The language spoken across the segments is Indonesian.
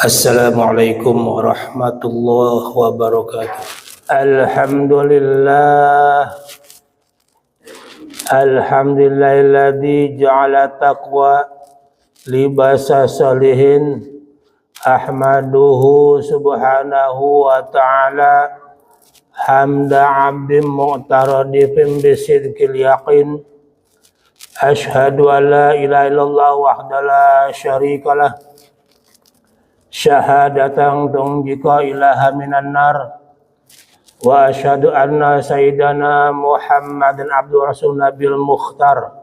Assalamualaikum warahmatullahi wabarakatuh. Alhamdulillahilladzi ja'ala taqwa libasa salihin. Ahmaduhu subhanahu wa ta'ala hamda 'abdin mu'taradifin bisidqil yaqin. Ashhadu an la ilaha illallah wahdahu la syarikalah syahadatan tunjika ilaha minan nar wa asyhadu anna sayyidana Muhammadan abdu rasul nabil mukhtar.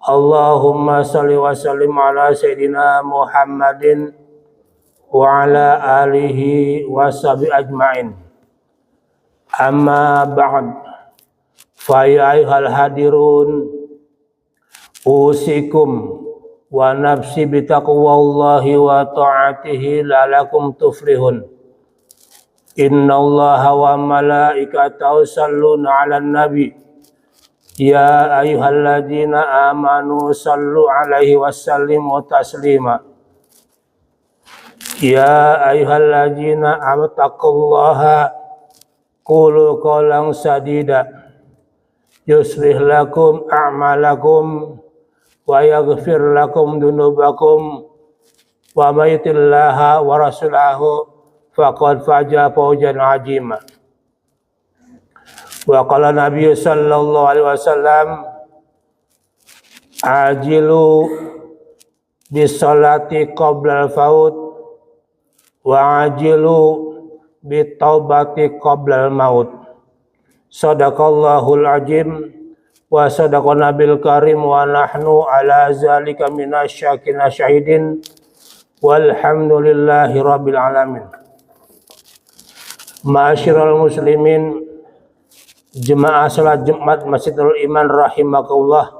Allahumma salli wa sallim ala sayyidina Muhammadin wa ala alihi wa sahbihi ajma'in. Amma ba'd, fa ya ayyuhal hadirun usikum wa nafsi bitaqwallahi wa ta'atihi la'alakum tuflihun. Innallaha wa malaikatahu yusholluna 'alan nabi ya ayyuhalladzina amanu shallu 'alaihi wa sallimu taslima. Ya ayyuhalladzina amanu taqullaha qulu qawlan sadida yuslih lakum a'malakum wa yaghfir lakum dunubakum wa may yuti'illaha wa rasulahu faqad faza fawzan 'azima. Wa qala Nabi sallallahu alaihi wasallam ajilu bis salati qabla al-faut wa ajilu bit taubati qabla al-maut. Shadaqallahul azim wa sadaqa nabil karim wa nahnu ala zalika minasyakirin syahidin walhamdulillahi rabbil alamin. Ma'asyiral muslimin, jemaah salat Jumat Masjidul Iman rahimakumullah,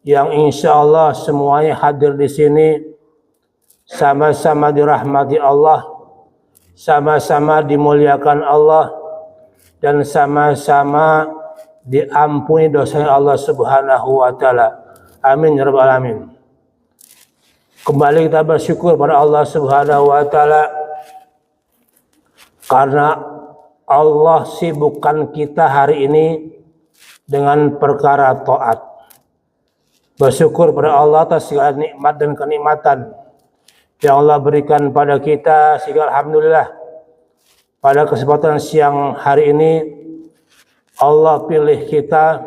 yang insyaallah semuanya hadir di sini sama-sama dirahmati Allah, sama-sama dimuliakan Allah, dan sama-sama diampuni dosa Allah subhanahu wa ta'ala. Amin ya rabbal alamin. Kembali kita bersyukur pada Allah subhanahu wa ta'ala karena Allah sibukkan kita hari ini dengan perkara taat. Bersyukur pada Allah atas segala nikmat dan kenikmatan yang Allah berikan pada kita, sehingga alhamdulillah pada kesempatan siang hari ini Allah pilih kita,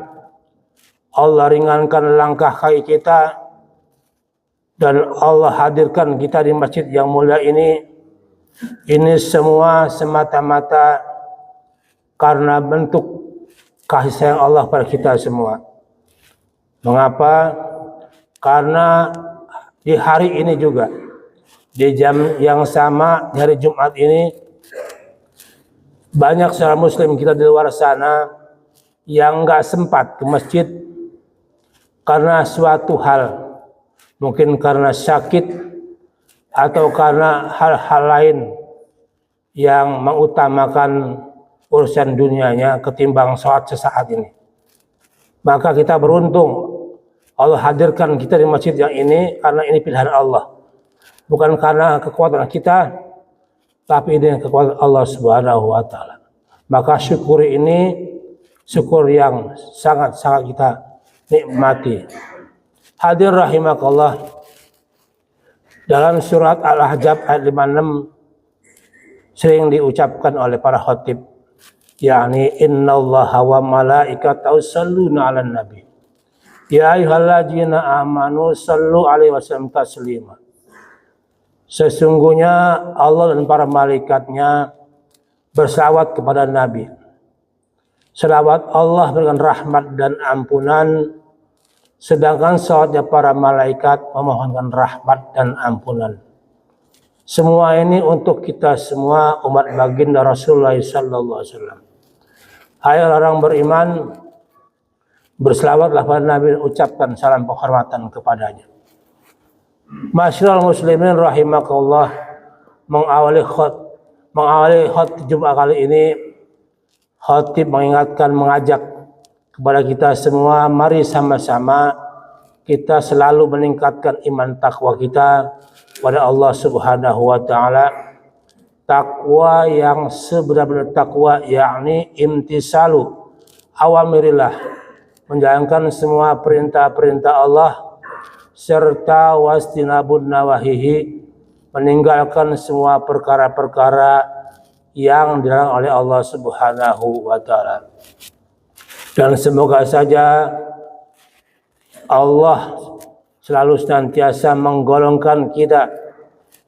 Allah ringankan langkah kaki kita, dan Allah hadirkan kita di masjid yang mulia ini. Ini semua semata-mata karena bentuk kasih sayang Allah pada kita semua. Mengapa? Karena di hari ini juga, di jam yang sama, di hari Jumat ini, banyak saudara muslim kita di luar sana yang nggak sempat ke masjid karena suatu hal, mungkin karena sakit atau karena hal-hal lain yang mengutamakan urusan dunianya ketimbang sholat sesaat ini. Maka kita beruntung Allah hadirkan kita di masjid yang ini karena ini pilihan Allah, bukan karena kekuatan kita, tapi ini kekuatan Allah subhanahu wa ta'ala. Maka syukur ini syukur yang sangat-sangat kita nikmati. Hadir rahimakallah, dalam surat Al-Ahzab ayat 56 sering diucapkan oleh para khatib, yakni innallaha wa malaikatahu yusholluna 'alan nabi ya ayyuhalladzina amanu shallu 'alaihi wa sallimu taslima. Sesungguhnya Allah dan para malaikatnya bersalawat kepada Nabi. Selawat Allah dengan rahmat dan ampunan, sedangkan salawatnya para malaikat memohonkan rahmat dan ampunan. Semua ini untuk kita semua umat baginda Rasulullah sallallahu alaihi wasallam. Hai orang beriman, berselawatlah pada Nabi, ucapkan salam penghormatan kepadanya. Masyaallah muslimin rahimakallah, mengawali khutbah Jumat kali ini, khatib mengingatkan, mengajak kepada kita semua, mari sama-sama kita selalu meningkatkan iman takwa kita, pada Allah Subhanahu wa taala. Takwa yang sebenar-benar takwa yakni imtisalu awamirillah, menjalankan semua perintah-perintah Allah, serta wastinabun nawahihi, meninggalkan semua perkara-perkara yang dilarang oleh Allah Subhanahu wa taala. Dan semoga saja Allah selalu senantiasa menggolongkan kita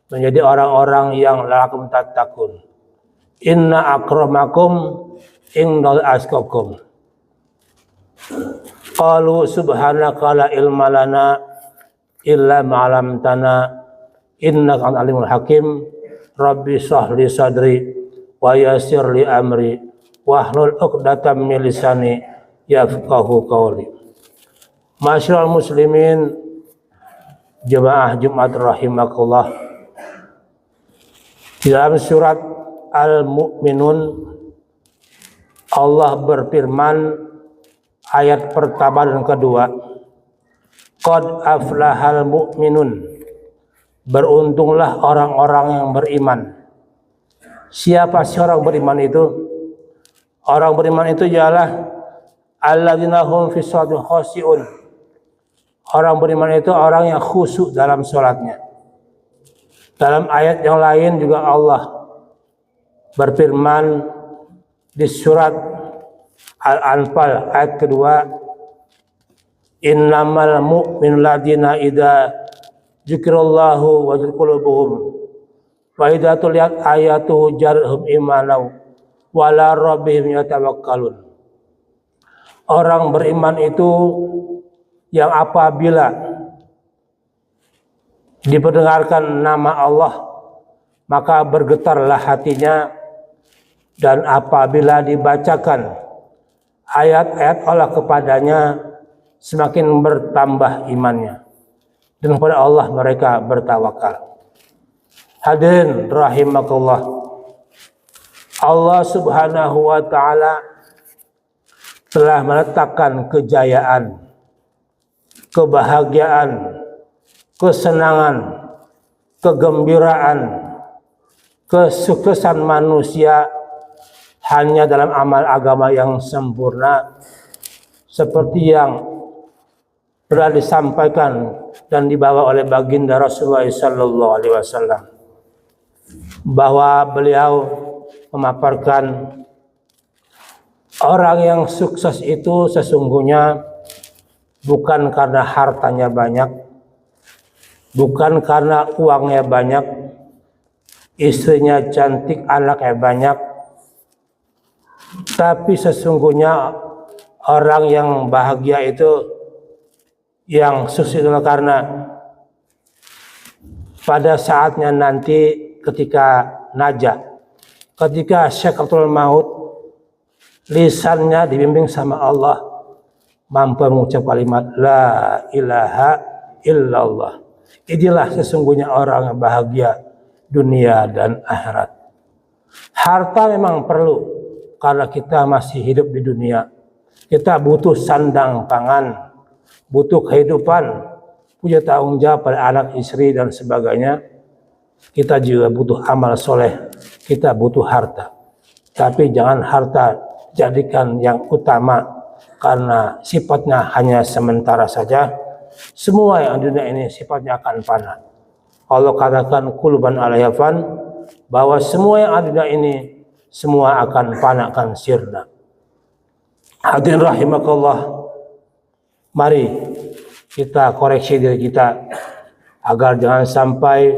menjadi orang-orang yang lakum tattaqun. Inna akramakum indal asqakum. Qalu subhanaka la ilma lana illa ma 'allamtana innaka antal alimul hakim. Rabbi shrah li sadri wa yassir li amri wahlul 'uqdatam min lisani yafqahu qawli. Masyaallah muslimin, jemaah Jumat rahimakumullah. Di dalam surat Al-Mu'minun Allah berfirman ayat pertama dan kedua, qad aflahal mu'minun, beruntunglah orang-orang yang beriman. Siapa sih orang beriman itu? Orang beriman itu ialah alladzina hum fi sholati khashi'un. Orang beriman itu orang yang khusyuk dalam sholatnya. Dalam ayat yang lain juga Allah berfirman di surat Al-Anfal ayat kedua, innamal mu'minul ladzina idza dzikrallahu wajilat qulubuhum wa idza tuliyat ayatuhu jarhum imanau wa ala rabbihim yatawakkalun. Orang beriman itu yang apabila diperdengarkan nama Allah maka bergetarlah hatinya, dan apabila dibacakan ayat-ayat Allah kepadanya semakin bertambah imannya, dan kepada Allah mereka bertawakal. Hadirin rahimakumullah, Allah Subhanahu wa taala telah meletakkan kejayaan, kebahagiaan, kesenangan, kegembiraan, kesuksesan manusia hanya dalam amal agama yang sempurna, seperti yang telah disampaikan dan dibawa oleh baginda Rasulullah SAW, bahwa beliau memaparkan orang yang sukses itu sesungguhnya bukan karena hartanya banyak, bukan karena uangnya banyak, istrinya cantik, anaknya banyak, tapi sesungguhnya orang yang bahagia itu, yang sukses itu karena pada saatnya nanti ketika najah, ketika syakaratul maut, lisannya dibimbing sama Allah mampu mengucap kalimat la ilaha illallah. Inilah sesungguhnya orang yang bahagia dunia dan akhirat. Harta memang perlu karena kita masih hidup di dunia. Kita butuh sandang pangan, butuh kehidupan, punya tanggung jawab pada anak, istri dan sebagainya. Kita juga butuh amal soleh, kita butuh harta. Tapi jangan harta jadikan yang utama karena sifatnya hanya sementara saja. Semua yang di dunia ini sifatnya akan fana. Allah katakan kulban alayafan, bahwa semua yang ada di dunia ini semua akan fana, akan sirna. Hadirin rahimakallah, mari kita koreksi diri kita agar jangan sampai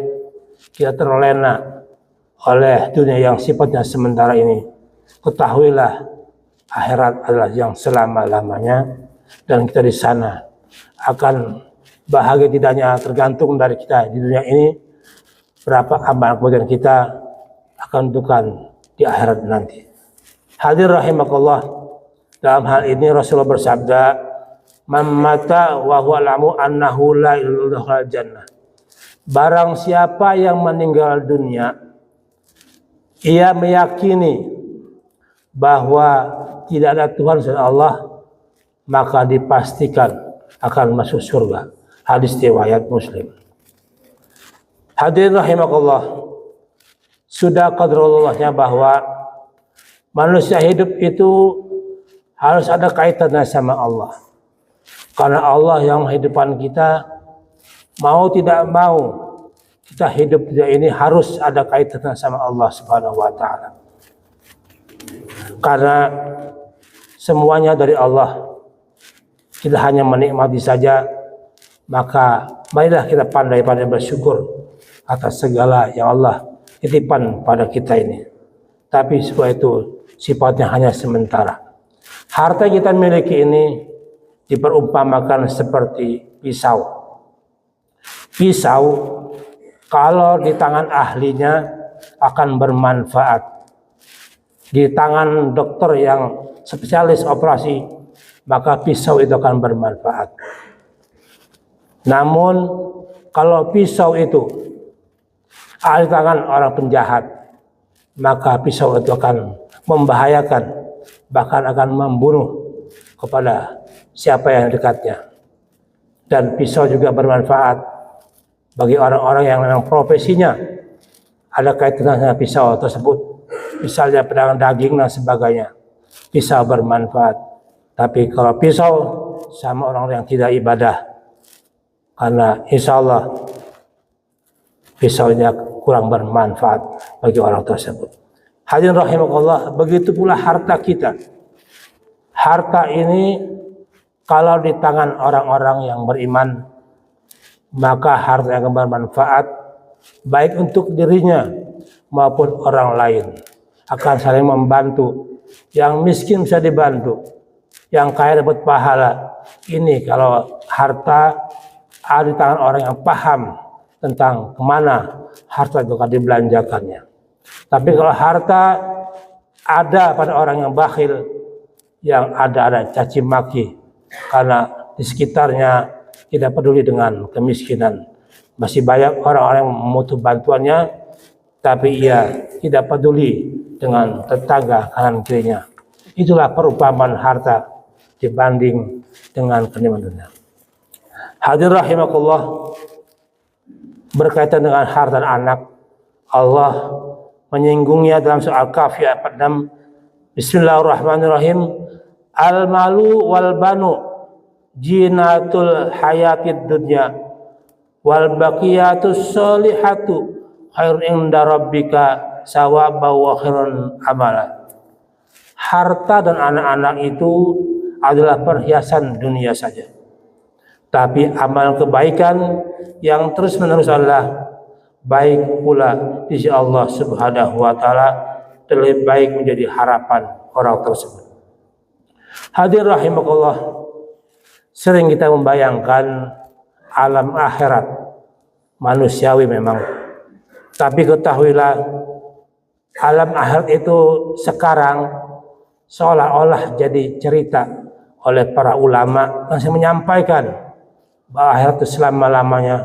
kita terlena oleh dunia yang sifatnya sementara ini. Ketahuilah akhirat adalah yang selama-lamanya, dan kita di sana akan bahagia tidaknya tergantung dari kita di dunia ini, berapa amal kemudian kita akan tentukan di akhirat nanti. Hadir rahimakallah, dalam hal ini Rasulullah bersabda, man mata wa huwa lamu annahu la ilaha jannah. Barang siapa yang meninggal dunia, ia meyakini bahwa tidak ada Tuhan selain Allah, maka dipastikan akan masuk surga. Hadis riwayat Muslim. Hadirin rahimakallah, sudah qadrallahnya bahwa manusia hidup itu harus ada kaitannya sama Allah. Karena Allah yang menghidupkan kita, mau tidak mau kita hidup di dunia ini harus ada kaitannya sama Allah Subhanahu wa taala. Karena semuanya dari Allah. Kita hanya menikmati saja, maka marilah kita pandai-pandai bersyukur atas segala yang Allah titipkan pada kita ini. Tapi semua itu sifatnya hanya sementara. Harta yang kita miliki ini diperumpamakan seperti pisau. Pisau kalau di tangan ahlinya akan bermanfaat. Di tangan dokter yang spesialis operasi, maka pisau itu akan bermanfaat. Namun kalau pisau itu ada di tangan orang penjahat, maka pisau itu akan membahayakan, bahkan akan membunuh kepada siapa yang dekatnya. Dan pisau juga bermanfaat bagi orang-orang yang memang profesinya ada kaitannya dengan pisau tersebut, misalnya pedagang daging dan sebagainya. Pisau bermanfaat. Tapi kalau pisau sama orang yang tidak ibadah, karena insya Allah pisaunya kurang bermanfaat bagi orang tersebut. Hadirin rahimakallah, begitu pula harta kita. Harta ini kalau di tangan orang-orang yang beriman, maka harta yang bermanfaat baik untuk dirinya maupun orang lain, akan saling membantu. Yang miskin bisa dibantu, yang kaya dapat pahala. Ini kalau harta ada di tangan orang yang paham tentang kemana harta itu akan dibelanjakannya. Tapi kalau harta ada pada orang yang bakhil, yang ada caci maki karena di sekitarnya tidak peduli dengan kemiskinan. Masih banyak orang-orang yang membutuh bantuannya, tapi ia tidak peduli dengan tetangga kanan kirinya. Itulah perumpamaan harta dibanding dengan kenikmatan dunia. Hadirin rahimakumullah, berkaitan dengan harta dan anak, Allah menyinggungnya dalam surah Al-Kahfi ayat 46. Bismillahirrahmanirrahim. Al-malu wal banu jinatul hayatid dunya wal baqiyatus sholihatu khairun inda rabbika sawaba wa khairun amala. Harta dan anak-anak itu adalah perhiasan dunia saja. Tapi amal kebaikan yang terus-menerus adalah baik pula di sisi Allah Subhanahu wa taala, terlebih baik menjadi harapan orang tersebut. Hadir rahimakumullah, sering kita membayangkan alam akhirat manusiawi memang. Tapi ketahuilah, alam akhirat itu sekarang seolah-olah jadi cerita oleh para ulama yang menyampaikan bahwa akhirat itu selama-lamanya.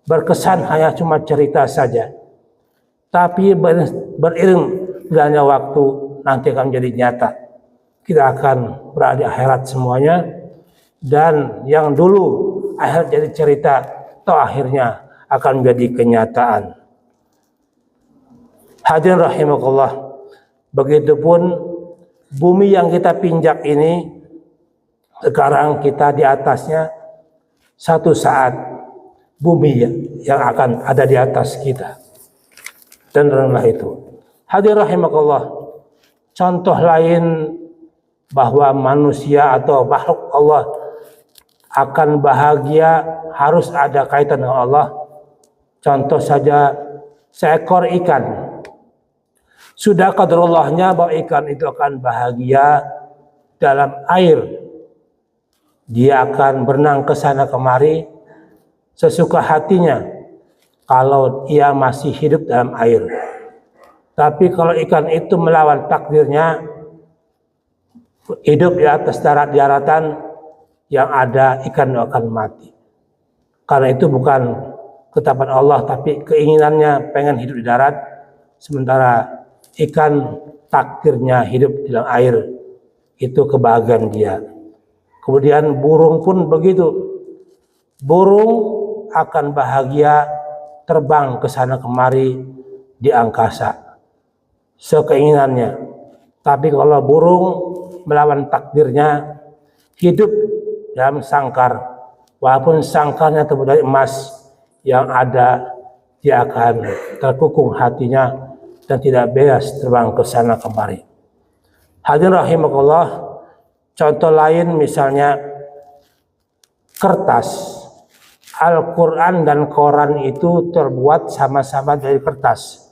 Berkesan hanya cuma cerita saja. Tapi beriring berjalannya waktu nanti akan menjadi nyata. Kita akan berada di akhirat semuanya. Dan yang dulu akhirat jadi cerita, toh akhirnya akan menjadi kenyataan. Hadirin rahimakumullah, begitupun bumi yang kita pinjak ini, sekarang kita di atasnya, satu saat bumi yang akan ada di atas kita. Dan rendah itu. Hadirin rahimakumullah, contoh lain bahwa manusia atau makhluk Allah akan bahagia harus ada kaitan dengan Allah. Contoh saja seekor ikan. Sudah qadrallahnya bahwa ikan itu akan bahagia dalam air. Dia akan berenang ke sana kemari sesuka hatinya kalau ia masih hidup dalam air. Tapi kalau ikan itu melawan takdirnya, hidup di atas daratan, yang ada ikan akan mati. Karena itu bukan ketetapan Allah, tapi keinginannya pengen hidup di darat, sementara ikan takdirnya hidup di dalam air. Itu kebahagiaan dia. Kemudian burung pun begitu. Burung akan bahagia terbang ke sana kemari di angkasa sekeinginannya. Tapi kalau burung melawan takdirnya, hidup dalam sangkar, walaupun sangkarnya terbuat dari emas, yang ada dia akan terkukung hatinya dan tidak bebas terbang ke sana kemari. Hadirin rahimakumullah, contoh lain misalnya kertas. Al-Quran dan Quran itu terbuat sama-sama dari kertas.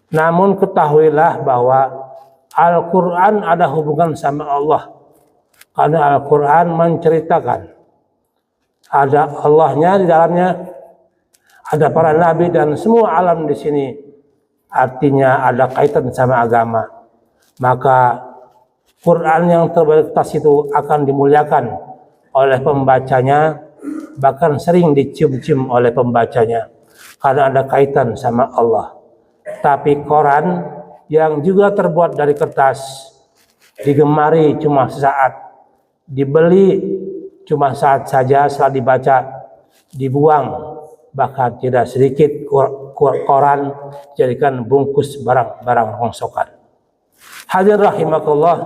Namun ketahuilah bahwa Al-Quran ada hubungan sama Allah. Karena Al-Quran menceritakan ada Allahnya di dalamnya, ada para nabi dan semua alam di sini. Artinya ada kaitan sama agama. Maka Quran yang terbuat dari kertas itu akan dimuliakan oleh pembacanya, bahkan sering dicium-cium oleh pembacanya karena ada kaitan sama Allah. Tapi Quran yang juga terbuat dari kertas digemari cuma sesaat, dibeli cuma saat saja, setelah dibaca dibuang, bahkan tidak sedikit Quran jadikan bungkus barang-barang rongsokan. Hadirin rahimakumullah,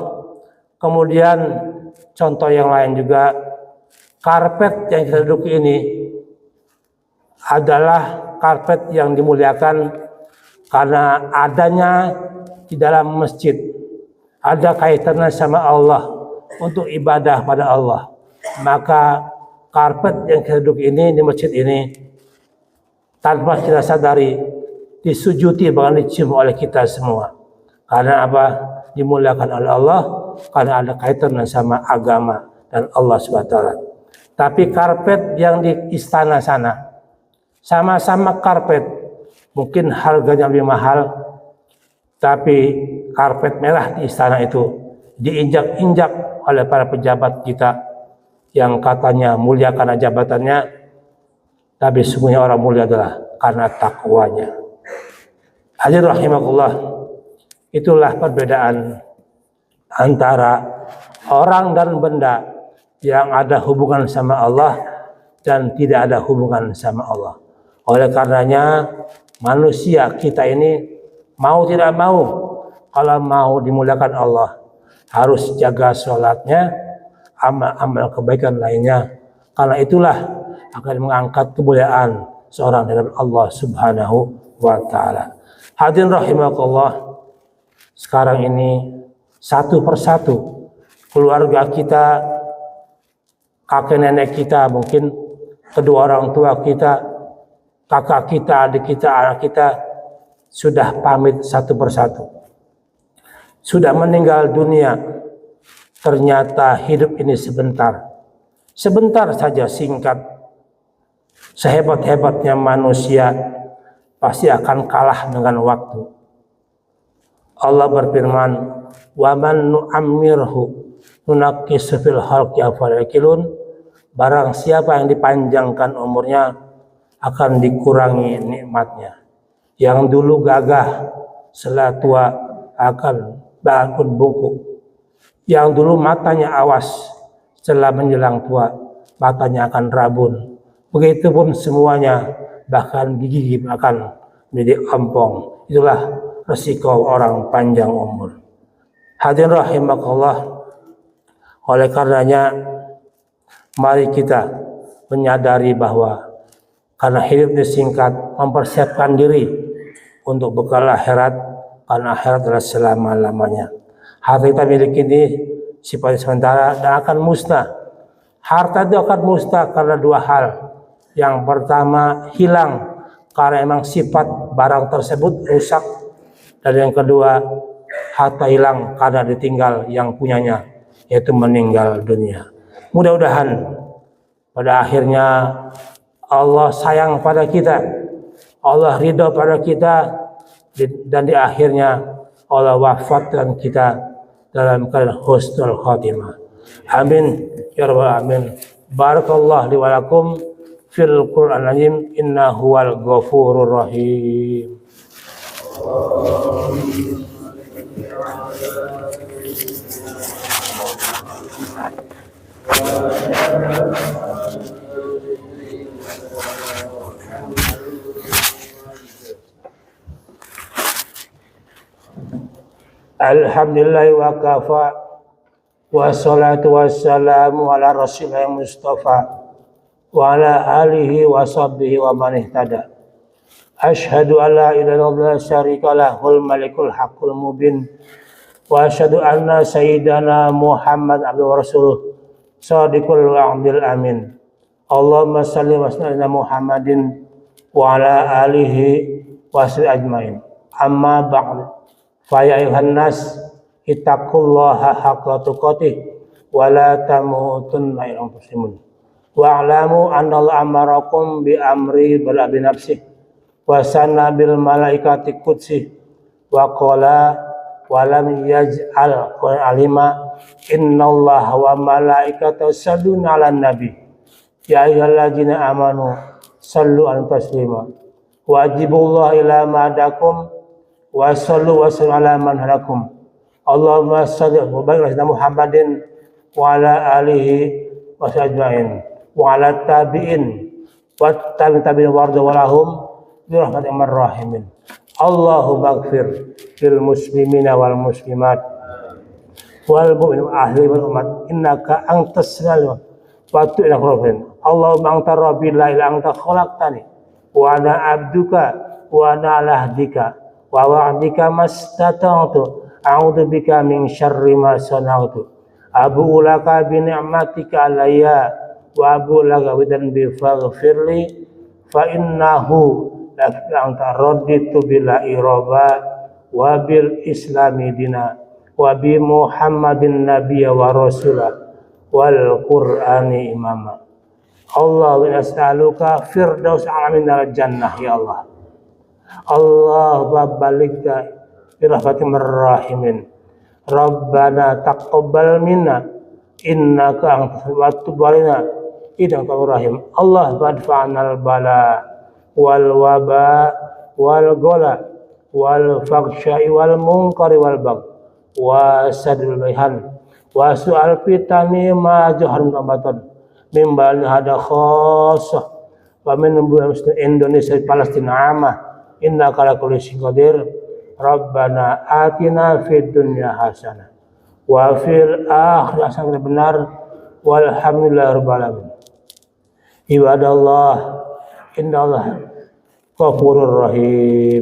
kemudian contoh yang lain juga, karpet yang kita duduk ini adalah karpet yang dimuliakan karena adanya di dalam masjid. Ada kaitannya sama Allah untuk ibadah pada Allah. Maka karpet yang kita duduk ini di masjid ini tanpa kita sadari disujuti bahkan dicium oleh kita semua. Karena apa? Dimuliakan oleh Allah karena ada kaitannya sama agama dan Allah SWT. Tapi karpet yang di istana sana, sama-sama karpet, mungkin harganya lebih mahal, tapi karpet merah di istana itu diinjak-injak oleh para pejabat kita yang katanya mulia karena jabatannya, tapi sesungguhnya orang mulia adalah karena takwanya. Hadirin rahimakumullah, itulah perbedaan antara orang dan benda yang ada hubungan sama Allah dan tidak ada hubungan sama Allah. Oleh karenanya manusia kita ini mau tidak mau, kalau mau dimuliakan Allah harus jaga sholatnya, amal-amal kebaikan lainnya. Karena itulah akan mengangkat kemuliaan seorang dari Allah Subhanahu wa Ta'ala. Hadirin rahimakumullah, sekarang ini satu persatu keluarga kita, kakek nenek kita, mungkin kedua orang tua kita, kakak kita, adik kita, anak kita sudah pamit satu persatu, sudah meninggal dunia. Ternyata hidup ini sebentar saja, singkat. Sehebat-hebatnya manusia pasti akan kalah dengan waktu. Allah berfirman, wa man nu'ammirhu nunaqqis fil khalqi afala yaqilun. Barang siapa yang dipanjangkan umurnya akan dikurangi nikmatnya. Yang dulu gagah setelah tua akan bangun bungkuk. Yang dulu matanya awas setelah menjelang tua matanya akan rabun. Begitupun semuanya, bahkan gigi akan menjadi ompong. Itulah resiko orang panjang umur. Hadirin rahimakumullah, oleh karenanya mari kita menyadari bahwa karena hidup ini singkat, mempersiapkan diri untuk bekal akhirat, karena akhirat adalah selama-lamanya. Harta kita miliki ini sifatnya sementara dan akan musnah. Harta itu akan musnah karena dua hal. Yang pertama, hilang karena memang sifat barang tersebut rusak. Dan yang kedua, harta hilang karena ditinggal yang punyanya, yaitu meninggal dunia. Mudah-mudahan pada akhirnya Allah sayang pada kita, Allah ridho pada kita, dan di akhirnya Allah wafatkan kita dalam keadaan husnul khatimah. Amin ya rabbal alamin. Barakallahu li wa lakum fil Qur'anil azim, innahu huwal ghafurur rahim. Alhamdulillah wa kafa wassalatu wassalamu ala rasulillah mustafa wa ala alihi wa sahbihi wa man ihtada. Asyhadu an la ilaha illallah syarika lahul malikul haqqul mubin wa asyhadu anna sayyidana Muhammad abduhu wa rasuluh shadiqul wa'dil amin. Allahumma shalli wa sallim ala Muhammadin wa ala alihi wa sahbihi ajmain. Amma ba'du. Fa ya ayuhan nas ittaqullaha haqqa tuqatih wa la tamutunna illa antum muslimun. Wa a'lamu anna Allah amarakum bi amri bala bi nafsih wa sanna bil malaikati qudsi wa qala wa lam yaj'al alima innallaha wa malaikatahu yusholluna 'alan nabi ya ayyuhalladzina amanu shallu 'alaihi taslima wajibullahi ila ma'adakum wa sallu wa sallu ala man hadakum. Allahumma shalli wa barik ala Muhammadin wa ala alihi wa ajmain wa ala tabi'in wa tabi'in warda walahum bi rahmatil rahimin. Allahumma ighfir lil muslimina wal muslimat wal mu'minin ahli wal umat innaka antas samiul wa tu'il khairin. Allahumma anta rabbi la ilaha anta khalaqtani wa ana abduka wa ana ala ahdika wa wa'dika mastata'tu a'udzu bika min syarri ma sana'tu abu'u laka bi ni'matika alayya wa abu'u laka bi dhanbi faghfirli fa innahu la anta raditu bila iraba wa bil islami dina wa bi muhammadin nabiyya wa rasula wal qur'ani imama. Allahumma as'aluka firdaus alamin al jannah ya Allah. Allah babalika birahmatir rahimin. Rabbana taqabbal minna innaka antas tawwabur rahim. Innaka rahim. Allah badfa'nal bala wal waba wal gola wal faghsya'i wal munkari wal bagh wa sadul bayhan wa su'al fitani ma jahar batan min bal hada khassah wa min Indonesia Palestina amah. Innaka ala kulli syai'in qadir. Rabbana atina fid dunya hasanah wa fil akhirati hasanah benar walhamdulillahi rabbil alamin. Ibadallah innallaha ghafurur rahim.